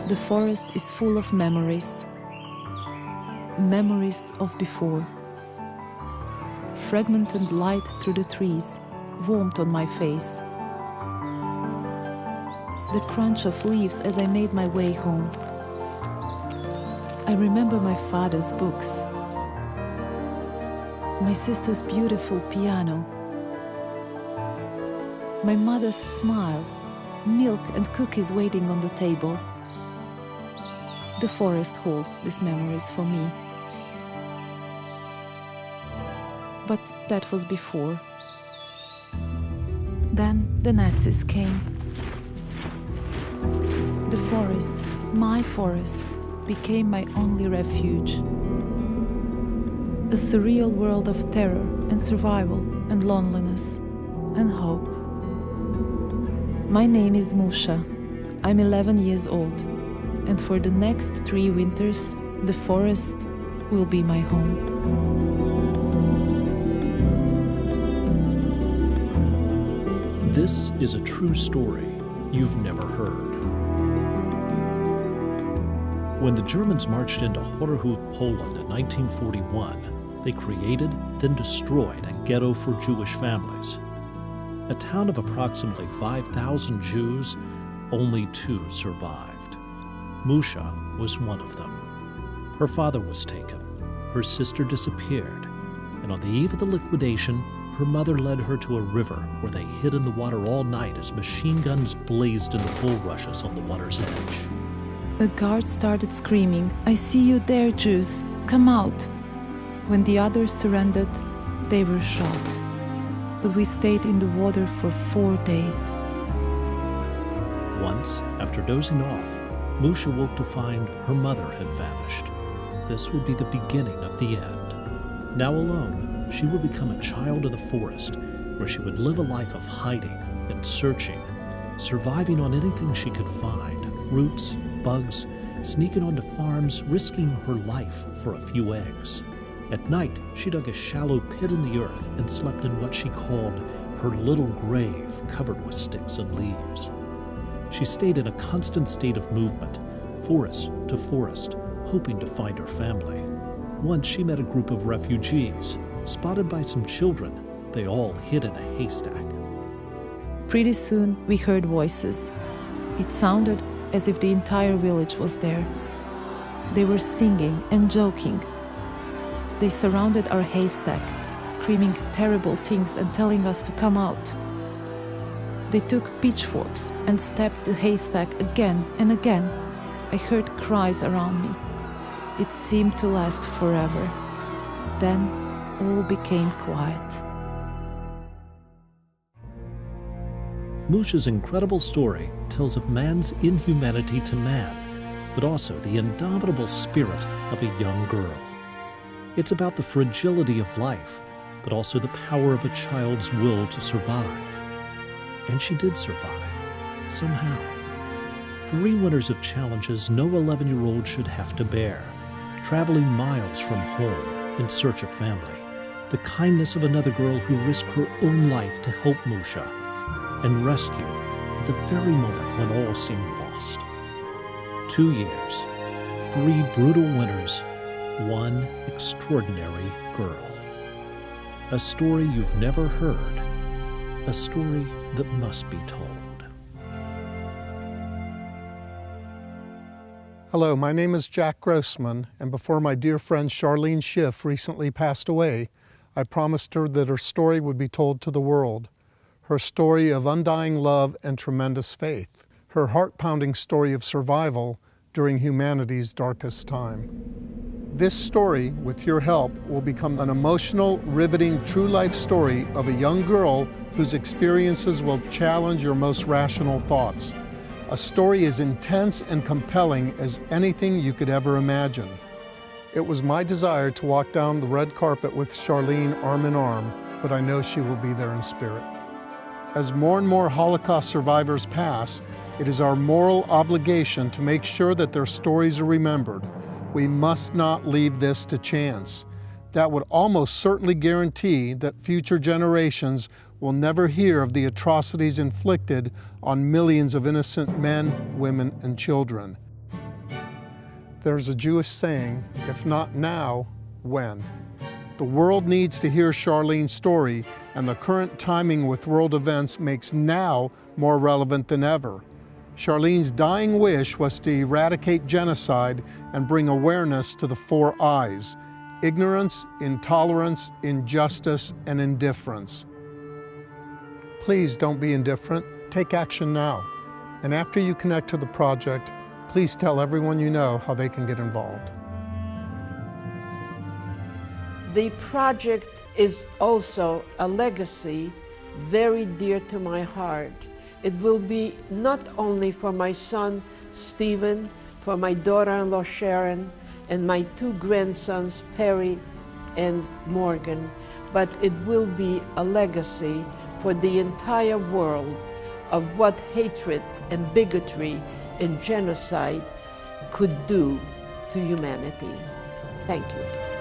The forest is full of memories. Memories of before. Fragmented light through the trees, warmth on my face. The crunch of leaves as I made my way home. I remember my father's books. My sister's beautiful piano. My mother's smile, milk and cookies waiting on the table. The forest holds these memories for me. But that was before. Then the Nazis came. The forest, my forest, became my only refuge. A surreal world of terror and survival and loneliness and hope. My name is Musha. I'm 11 years old, and for the next 3 winters, the forest will be my home. This is a true story you've never heard. When the Germans marched into Chorzow, Poland in 1941, they created, then destroyed a ghetto for Jewish families. A town of approximately 5,000 Jews, only 2 survived. Musha was one of them. Her father was taken, her sister disappeared, and on the eve of the liquidation, her mother led her to a river where they hid in the water all night as machine guns blazed in the bulrushes on the water's edge. A guard started screaming, "I see you there, Jews, come out." When the others surrendered, they were shot. But we stayed in the water for 4 days. Once, after dozing off, Musha woke to find her mother had vanished. This would be the beginning of the end. Now alone, she would become a child of the forest, where she would live a life of hiding and searching, surviving on anything she could find, roots, bugs, sneaking onto farms, risking her life for a few eggs. At night, she dug a shallow pit in the earth and slept in what she called her little grave covered with sticks and leaves. She stayed in a constant state of movement, forest to forest, hoping to find her family. Once she met a group of refugees. Spotted by some children, they all hid in a haystack. Pretty soon, we heard voices. It sounded as if the entire village was there. They were singing and joking. They surrounded our haystack, screaming terrible things and telling us to come out. They took pitchforks and stabbed the haystack again and again. I heard cries around me. It seemed to last forever. Then all became quiet. Musha's incredible story tells of man's inhumanity to man, but also the indomitable spirit of a young girl. It's about the fragility of life, but also the power of a child's will to survive. And she did survive, somehow. 3 winters of challenges no 11-year-old should have to bear, traveling miles from home in search of family. The kindness of another girl who risked her own life to help Musha and rescue at the very moment when all seemed lost. 2 years, 3 brutal winters, 1 extraordinary girl. A story you've never heard, a story that must be told. Hello, my name is Jack Grossman, and before my dear friend Charlene Schiff recently passed away, I promised her that her story would be told to the world. Her story of undying love and tremendous faith. Her heart-pounding story of survival during humanity's darkest time. This story, with your help, will become an emotional, riveting, true-life story of a young girl whose experiences will challenge your most rational thoughts. A story as intense and compelling as anything you could ever imagine. It was my desire to walk down the red carpet with Charlene arm in arm, but I know she will be there in spirit. As more and more Holocaust survivors pass, it is our moral obligation to make sure that their stories are remembered. We must not leave this to chance. That would almost certainly guarantee that future generations will never hear of the atrocities inflicted on millions of innocent men, women, and children. There's a Jewish saying, if not now, when? The world needs to hear Charlene's story, and the current timing with world events makes now more relevant than ever. Charlene's dying wish was to eradicate genocide and bring awareness to the 4 I's: ignorance, intolerance, injustice, and indifference. Please don't be indifferent. Take action now. And after you connect to the project, please tell everyone you know how they can get involved. The project is also a legacy very dear to my heart. It will be not only for my son, Stephen, for my daughter-in-law, Sharon, and my 2 grandsons, Perry and Morgan, but it will be a legacy for the entire world of what hatred and bigotry and genocide could do to humanity. Thank you.